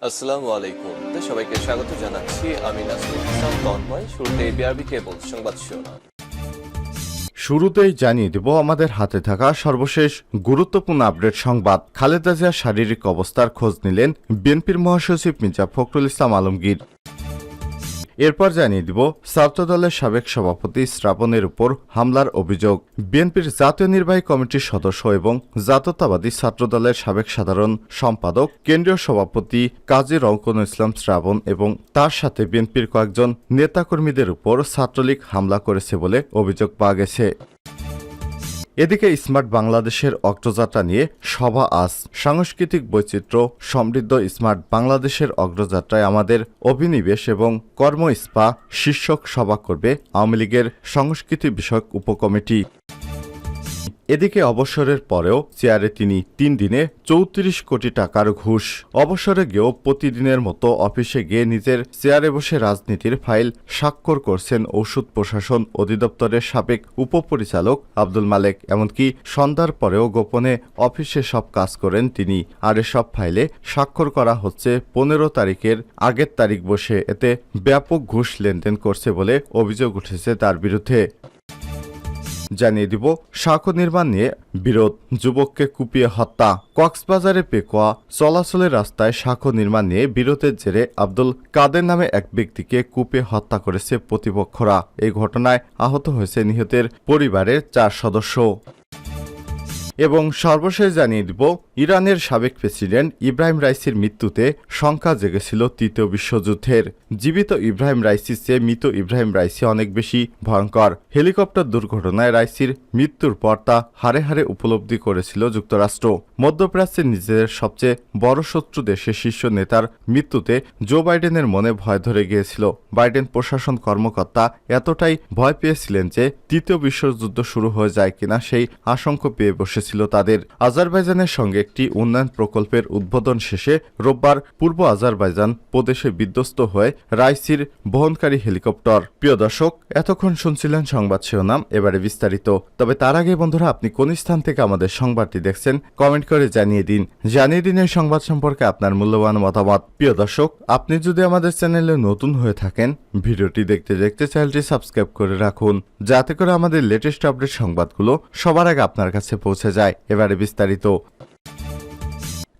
আসসালামু আলাইকুম। সবাইকে স্বাগত জানাচ্ছি। আমি নাসরুল ইসলাম তন্ময়। শুরুতে বিআরবি কেবল সংবাদ শিরোনাম। শুরুতেই জানিয়ে দেব আমাদের হাতে থাকা সর্বশেষ গুরুত্বপূর্ণ আপডেট সংবাদ। খালেদা জিয়ার শারীরিক অবস্থার খোঁজ নিলেন বিএনপির মহাসচিব মির্জা ফখরুল ইসলাম আলমগীর। এরপর জানিয়ে দিব ছাত্রদলের সাবেক সভাপতি শ্রাবণের উপর হামলার অভিযোগ। বিএনপির জাতীয় নির্বাহী কমিটির সদস্য এবং জাতীয়তাবাদী ছাত্রদলের সাবেক সাধারণ সম্পাদক কেন্দ্রীয় সভাপতি কাজী রওকনুল ইসলাম শ্রাবণ এবং তার সাথে বিএনপির কয়েকজন নেতাকর্মীদের উপর ছাত্রলীগ হামলা করেছে বলে অভিযোগ পাওয়া গেছে। এদিকে স্মার্ট বাংলাদেশের অগ্রযাত্রা নিয়ে সভা আজ। সাংস্কৃতিক বৈচিত্র্য সমৃদ্ধ স্মার্ট বাংলাদেশের অগ্রযাত্রায় আমাদের অভিনিবেশ এবং কর্মস্পা শীর্ষক সভা করবে আওয়ামী লীগের সংস্কৃতি বিষয়ক উপকমিটি। এদিকে অবসরের পরেও চেয়ারে তিনি 3 দিনে 34 কোটি টাকার ঘুষ। অবসরে গিয়েও প্রতিদিনের মতো অফিসে গিয়ে নিজের চেয়ারে বসে রাজনীতির ফাইল স্বাক্ষর করছেন ঔষধ প্রশাসন অধিদপ্তরের সাবেক উপপরিচালক আব্দুল মালেক। এমনকি সন্ধ্যার পরেও গোপনে অফিসে সব কাজ করেন তিনি। আর এসব ফাইলে স্বাক্ষর করা হচ্ছে 15 তারিখের আগের তারিখ বসে। এতে ব্যাপক ঘুষ লেনদেন করছে বলে অভিযোগ উঠেছে তার বিরুদ্ধে। জানিয়ে দিব সাঁকো নির্মাণ নিয়ে বিরোধ, যুবককে কুপিয়ে হত্যা। কক্সবাজারে পেকুয়া চলাচলের রাস্তায় সাঁকো নির্মাণ নিয়ে বিরোধের জেরে আব্দুল কাদের নামে এক ব্যক্তিকে কুপিয়ে হত্যা করেছে প্রতিপক্ষরা। এই ঘটনায় আহত হয়েছে নিহতের পরিবারের 4 সদস্য। এবং সর্বশেষ জানিয়ে দিব ইরানের সাবেক প্রেসিডেন্ট ইব্রাহিম রাইসির মৃত্যুতে শঙ্কা জেগেছিল তৃতীয় বিশ্বযুদ্ধের। জীবিত ইব্রাহিম রাইসির চেয়ে মৃত ইব্রাহিম রাইসি অনেক বেশি ভয়ঙ্কর। হেলিকপ্টার দুর্ঘটনায় রাইসির মৃত্যুর পর তা হারে হারে উপলব্ধি করেছিল যুক্তরাষ্ট্র। মধ্যপ্রাচ্যের নিজেদের সবচেয়ে বড় শত্রু দেশের শীর্ষ নেতার মৃত্যুতে জো বাইডেনের মনে ভয় ধরে গিয়েছিল। বাইডেন প্রশাসন কর্মকর্তা এতটাই ভয় পেয়েছিলেন যে তৃতীয় বিশ্বযুদ্ধ শুরু হয়ে যায় কিনা সেই আশঙ্কা পেয়ে বসেছিল তাদের। আজারবাইজানের সঙ্গে একটি উন্নয়ন প্রকল্পের উদ্বোধন শেষে রোববার পূর্ব আজারবাইজান প্রদেশে বিধ্বস্ত হয়ে রাইসির বহনকারী হেলিকপ্টার। প্রিয় দর্শক, এতক্ষণ শুনছিলেন সংবাদ শিরোনাম, এবারে বিস্তারিত। তবে তার আগে বন্ধুরা, আপনি কোন স্থান থেকে আমাদের সংবাদটি দেখছেন কমেন্ট করে জানিয়ে দিন এই সংবাদ সম্পর্কে আপনার মূল্যবান মতামত। প্রিয় দর্শক, আপনি যদি আমাদের চ্যানেলে নতুন হয়ে থাকেন, ভিডিওটি দেখতে দেখতে চ্যানেলটি সাবস্ক্রাইব করে রাখুন, যাতে করে আমাদের লেটেস্ট আপডেট সংবাদগুলো সবার আগে আপনার কাছে পৌঁছে যায়। এবারে বিস্তারিত।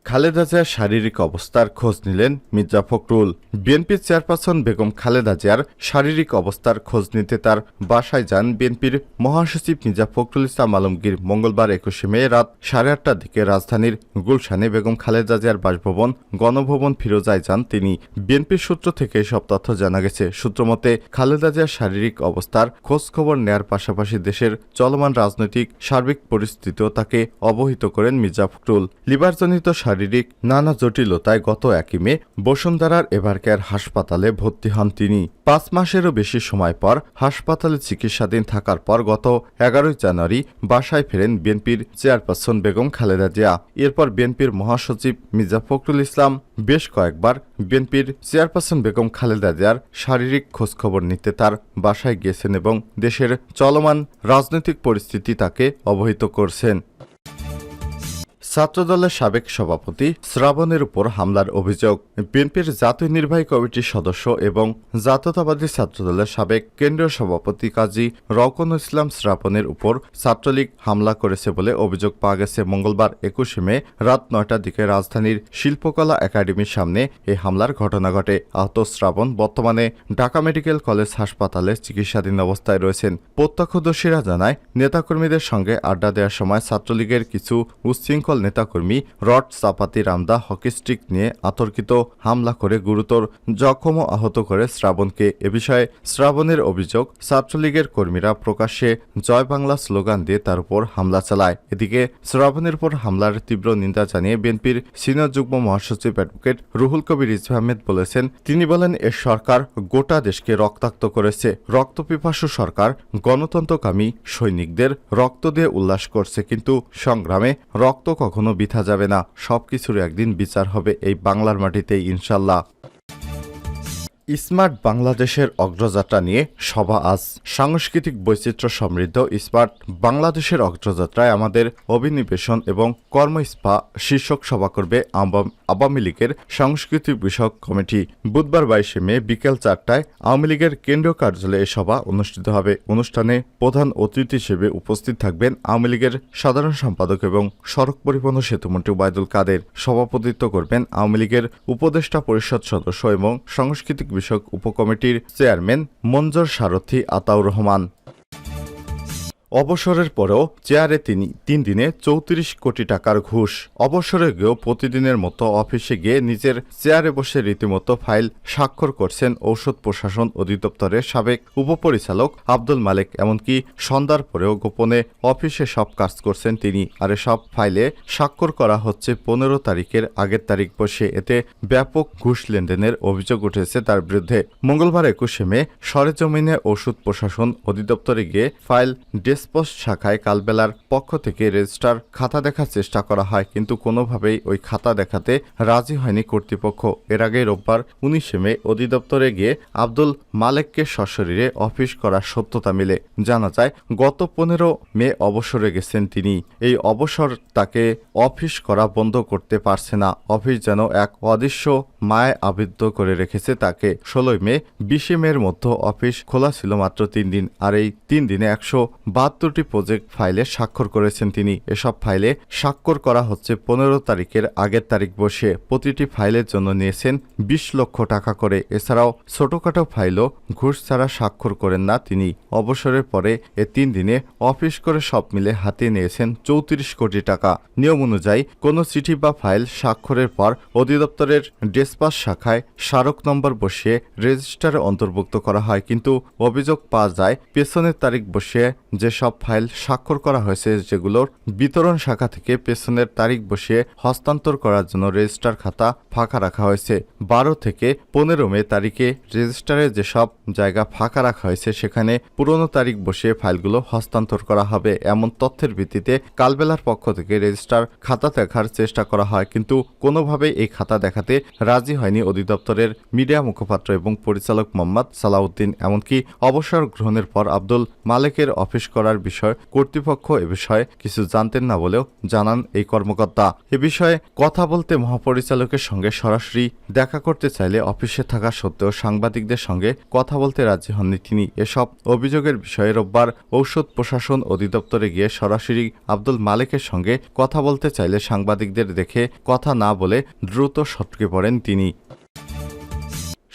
খালেদা জিয়ার শারীরিক অবস্থার খোঁজ নিলেন মির্জা ফখরুল। বিএনপির চেয়ারপারসন বেগম খালেদা জিয়ার শারীরিক অবস্থার খোঁজ নিতে তার বাসায় যান বিএনপির মহাসচিব মির্জা ফখরুল ইসলাম আলমগীর। মঙ্গলবার 21 মে রাত 8:30টার দিকে রাজধানীর গুলশানে বেগম খালেদা জিয়ার বাসভবন গণভবন ফিরোজায় যান তিনি। বিএনপির সূত্র থেকে এসব তথ্য জানা গেছে। সূত্রমতে খালেদা জিয়ার শারীরিক অবস্থার খোঁজ খবর নেয়ার পাশাপাশি দেশের চলমান রাজনৈতিক সার্বিক পরিস্থিতিও তাকে অবহিত করেন মির্জা ফখরুল। লিভারজনিত শারীরিক নানা জটিলতায় গত 1 মে বসুন্ধরার এভারকেয়ার হাসপাতালে ভর্তি হন তিনি। 5 মাসেরও বেশি সময় পর হাসপাতালে চিকিৎসাধীন থাকার পর গত 11 জানুয়ারি বাসায় ফেরেন বিএনপির চেয়ারপারসন বেগম খালেদা জিয়া। এরপর বিএনপির মহাসচিব মির্জা ফখরুল ইসলাম বেশ কয়েকবার বিএনপির চেয়ারপারসন বেগম খালেদা জিয়ার শারীরিক খোঁজখবর নিতে তার বাসায় গিয়েছেন এবং দেশের চলমান রাজনৈতিক পরিস্থিতি তাকে অবহিত করছেন। ছাত্রদলের সাবেক সভাপতি শ্রাবণের উপর হামলার অভিযোগ। বিএনপির জাতীয় নির্বাহী কমিটির সদস্য এবং জাতীয়তাবাদী ছাত্রদলের সাবেক কেন্দ্রীয় সভাপতি কাজী রওকনুল ইসলাম শ্রাবণের উপর ছাত্রলীগ হামলা করেছে বলে অভিযোগ পাওয়া গেছে। মঙ্গলবার 21 মে রাত 9টার দিকে রাজধানীর শিল্পকলা একাডেমির সামনে এই হামলার ঘটনা ঘটে। আহত শ্রাবণ বর্তমানে ঢাকা মেডিকেল কলেজ হাসপাতালে চিকিৎসাধীন অবস্থায় রয়েছেন। প্রত্যক্ষদর্শীরা জানায়, নেতাকর্মীদের সঙ্গে আড্ডা দেওয়ার সময় ছাত্রলীগের কিছু উচ্ছৃঙ্খল নেতাকর্মী রড, চাপাতি, রামদা, হকি স্টিক নিয়ে আতর্কিত হামলা করে গুরুতর জখম ও আহত করে শ্রাবণকে। এ বিষয়ে শ্রাবণের অভিযোগ, ছাত্রলীগের কর্মীরা প্রকাশ্যে জয় বাংলা স্লোগান দিয়ে তার উপর হামলা চালায়। এদিকে শ্রাবণের উপর হামলার তীব্র নিন্দা জানিয়ে বিএনপির সিনিয়র যুগ্ম মহাসচিব অ্যাডভোকেট রুহুল কবির রিজভী আহমেদ বলেছেন, তিনি বলেন, এ সরকার গোটা দেশকে রক্তাক্ত করেছে। রক্তপিপাসু সরকার গণতন্ত্রকামী সৈনিকদের রক্ত দিয়ে উল্লাস করছে, কিন্তু সংগ্রামে রক্ত কখনো বৃথা যাবে না। সবকিছুর একদিন বিচার হবে এই বাংলার মাটিতেই ইনশাল্লাহ। স্মার্ট বাংলাদেশের অগ্রযাত্রা নিয়ে সভা আজ। সাংস্কৃতিক বৈচিত্র্য সমৃদ্ধ স্মার্ট বাংলাদেশের অগ্রযাত্রায় আমাদের অভিনিবেশন এবং কর্মস্পা শীর্ষক সভা করবে আওয়ামী লীগের সাংস্কৃতিক বিষয়ক কমিটি। বুধবার 22 মে বিকেল 4টায় আওয়ামী লীগের কেন্দ্রীয় কার্যালয়ে সভা অনুষ্ঠিত হবে। অনুষ্ঠানে প্রধান অতিথি হিসেবে উপস্থিত থাকবেন আওয়ামী লীগের সাধারণ সম্পাদক এবং সড়ক পরিবহন ও সেতুমন্ত্রী ওবায়দুল কাদের। সভাপতিত্ব করবেন আওয়ামী লীগের উপদেষ্টা পরিষদ সদস্য এবং সাংস্কৃতিক বিষয়ক উপকমিটির চেয়ারম্যান মঞ্জর সারথী আতাউর রহমান। অবসরের পরেও চেয়ারে তিনি 3 দিনে 34 কোটি টাকার ঘুষ। অবসরে গিয়েও প্রতিদিনের মতো অফিসে গিয়ে নিজের চেয়ারে বসে রীতিমতো ফাইল স্বাক্ষর করছেন ঔষধ প্রশাসন অধিদপ্তরের সাবেক উপপরিচালক আব্দুল মালেক। এমনকি সন্ধ্যার পরেও গোপনে অফিসে সব কাজ করছেন তিনি। আর সব ফাইলে স্বাক্ষর করা হচ্ছে 15 তারিখের আগের তারিখ বসে। এতে ব্যাপক ঘুষ লেনদেনের অভিযোগ উঠেছে তার বিরুদ্ধে। মঙ্গলবার 21 মে সরেজমিনে ওষুধ প্রশাসন অধিদপ্তরে গিয়ে ফাইল পোস্ট শাখায় কালবেলার পক্ষ থেকে রেজিস্ট্রার খাতা দেখার চেষ্টা করা হয়, কিন্তু কোনোভাবেই ওই খাতা দেখাতে রাজি হয়নি কর্তৃপক্ষ। এর আগে রোববার 19 মে অধিদপ্তরে গিয়ে আব্দুল মালেককে সশরীরে অফিস করার সত্যতা মিলে। জানা যায় গত 15 মে অবসরে গেছেন তিনি। এই অবসর তাকে অফিস করা বন্ধ করতে পারছে না। অফিস যেন এক অদৃশ্য মায় আবদ্ধ করে রেখেছে তাকে। 16 মে 20 মের মধ্যে অফিস খোলা ছিল মাত্র 3 দিন। আর এই 3 দিনে 172টি প্রজেক্ট ফাইলে স্বাক্ষর করেছেন তিনি। এসব ফাইলে স্বাক্ষর করা হচ্ছে 15 তারিখের আগের তারিখ বসে। প্রতিটি ফাইলের জন্য নিয়েছেন 20 লক্ষ টাকা করে। এছাড়াও ছোটখাটো ফাইলও ঘুষ ছাড়া স্বাক্ষর করেন না তিনি। অবসরের পরে এ 3 দিনে অফিস করে সব মিলে হাতে নিয়েছেন 34 কোটি টাকা। নিয়ম অনুযায়ী কোনো চিঠি বা ফাইল স্বাক্ষরের পর অধিদপ্তরের ডেসপাস শাখায় স্মারক নম্বর বসিয়ে রেজিস্টারে অন্তর্ভুক্ত করা হয়, কিন্তু অভিযোগ পাওয়া যায় পেছনের তারিখ বসিয়ে যেসব ফাইল স্বাক্ষর করা হয়েছে যেগুলোর বিতরণ শাখা থেকে পেছনের তারিখ বসিয়ে হস্তান্তর করার জন্য রেজিস্টার খাতা ফাঁকা রাখা হয়েছে। 12 থেকে 15 মে তারিখে রেজিস্টারে যেসব জায়গা ফাঁকা রাখা হয়েছে সেখানে পুরনো তারিখ বসিয়ে ফাইলগুলো হস্তান্তর করা হবে। এমন তথ্যের ভিত্তিতে কালবেলার পক্ষ থেকে রেজিস্টার খাতা দেখার চেষ্টা করা হয়, কিন্তু কোনোভাবেই এই খাতা দেখাতে রাজি হয়নি অধিদপ্তরের মিডিয়া মুখপাত্র এবং পরিচালক মোহাম্মদ সালাউদ্দিন। এমনকি অবসর গ্রহণের পর আব্দুল মালেকের অফিস করার বিষয় কর্তৃপক্ষ এ বিষয়ে কিছু জানতেন না বলেও জানান এই কর্মকর্তা। এ বিষয়ে কথা বলতে মহাপরিচালকের সঙ্গে সরাসরি দেখা করতে চাইলে অফিসে থাকা সত্ত্বেও সাংবাদিকদের সঙ্গে কথা বলতে রাজি হননি তিনি। এসব অভিযোগের বিষয়ে রোববার ঔষধ প্রশাসন অধিদপ্তরে গিয়ে সরাসরি আব্দুল মালেকের সঙ্গে কথা বলতে চাইলে সাংবাদিকদের দেখে কথা না বলে দ্রুত সটকে পড়েন তিনি।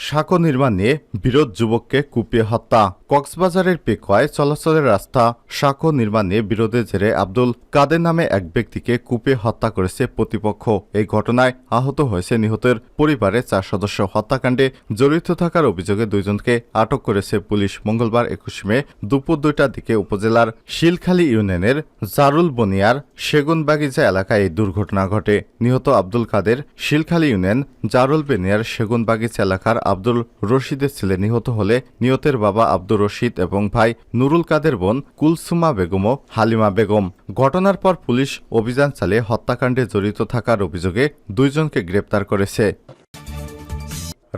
সাঁকো নির্মাণ নিয়ে বিরোধ, যুবককে কুপিয়ে হত্যা। কক্সবাজারের পেকুয়ায় চলাচলের রাস্তা সাঁকো নির্মাণ নিয়ে বিরোধের জেরে আব্দুল কাদের নামে এক ব্যক্তিকে কুপিয়ে হত্যা করেছে প্রতিপক্ষ। এই ঘটনায় আহত হয়েছে নিহতের পরিবারের 4 সদস্য। হত্যাকাণ্ডে জড়িত থাকার অভিযোগে 2 জনকে আটক করেছে পুলিশ। মঙ্গলবার 21 মে দুপুর 2টার দিকে উপজেলার শিলখালী ইউনিয়নের জারুল বনিয়ার সেগুনবাগিচা এলাকায় এই দুর্ঘটনা ঘটে। নিহত আব্দুল কাদের শিলখালী ইউনিয়ন জারুল বেনিয়ার সেগুনবাগিচা এলাকার আব্দুল রশিদের ছেলে। নিহত হলে নিহতের বাবা আব্দুর রশিদ এবং ভাই নুরুল কাদের, বোন কুলসুমা বেগম ও হালিমা বেগম। ঘটনার পর পুলিশ অভিযান চালিয়ে হত্যাকাণ্ডে জড়িত থাকার অভিযোগে 2 জনকে গ্রেপ্তার করেছে।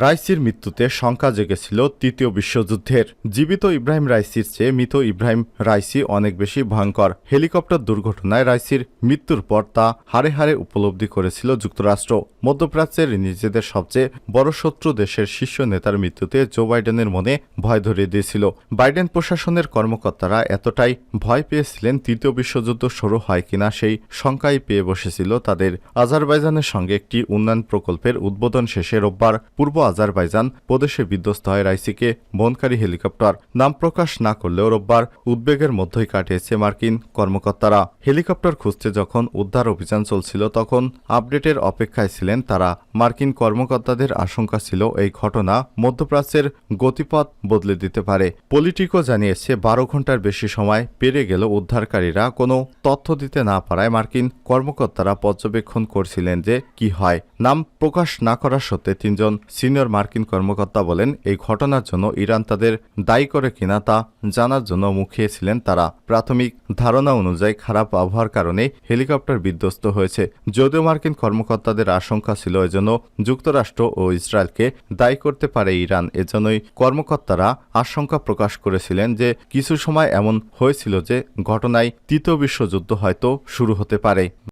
রাইসির মৃত্যুতে শঙ্কা জেগেছিল তৃতীয় বিশ্বযুদ্ধের। জীবিত ইব্রাহিম রাইসির চেয়ে মৃত ইব্রাহিম রাইসি অনেক বেশি ভয়ঙ্কর। হেলিকপ্টার দুর্ঘটনায় রাইসির মৃত্যুর পর তা হাড়ে হাড়ে উপলব্ধি করেছিল যুক্তরাষ্ট্র। মধ্যপ্রাচ্যের নিজেদের সবচেয়ে বড় শত্রু দেশের শীর্ষ নেতার মৃত্যুতে জো বাইডেনের মনে ভয় ধরিয়ে দিয়েছিল। বাইডেন প্রশাসনের কর্মকর্তারা এতটাই ভয় পেয়েছিলেন তৃতীয় বিশ্বযুদ্ধ শুরু হয় কিনা সেই শঙ্কাই পেয়ে বসেছিল তাদের। আজারবাইজানের সঙ্গে একটি উন্নয়ন প্রকল্পের উদ্বোধন শেষে রোববার পূর্ব আজারবাইজান প্রদেশে বিধ্বস্ত হয় রাইসিকে বহনকারী হেলিকপ্টার। নাম প্রকাশ না করলেও রোববার উদ্বেগের মধ্যেই কাটিয়েছে মার্কিন কর্মকর্তারা। হেলিকপ্টার খুঁজতে যখন উদ্ধার অভিযান চলছিল তখন আপডেটের অপেক্ষায় ছিলেন তারা। মার্কিন কর্মকর্তাদের আশঙ্কা ছিল এই ঘটনা মধ্যপ্রাচ্যের গতিপথ বদলে দিতে পারে। পলিটিকো জানিয়েছে 12 ঘন্টার বেশি সময় পেরিয়ে গেল উদ্ধারকারীরা কোনো তথ্য দিতে না পারায় মার্কিন কর্মকর্তারা পর্যবেক্ষণ করছিলেন যে কি হয়। নাম প্রকাশ না করা সত্ত্বে 3 জন সিনিয়র সিনিয়র মার্কিন কর্মকর্তা বলেন, এই ঘটনার জন্য ইরান তাদের দায়ী করে কিনা তা জানার জন্য মুখিয়েছিলেন তারা। প্রাথমিক ধারণা অনুযায়ী খারাপ আবহাওয়ার কারণে হেলিকপ্টার বিধ্বস্ত হয়েছে। যদিও মার্কিন কর্মকর্তাদের আশঙ্কা ছিল এজন্য যুক্তরাষ্ট্র ও ইসরায়েলকে দায়ী করতে পারে ইরান। এজন্যই কর্মকর্তারা আশঙ্কা প্রকাশ করেছিলেন যে কিছু সময় এমন হয়েছিল যে ঘটনায় তৃতীয় বিশ্বযুদ্ধ হয়তো শুরু হতে পারে।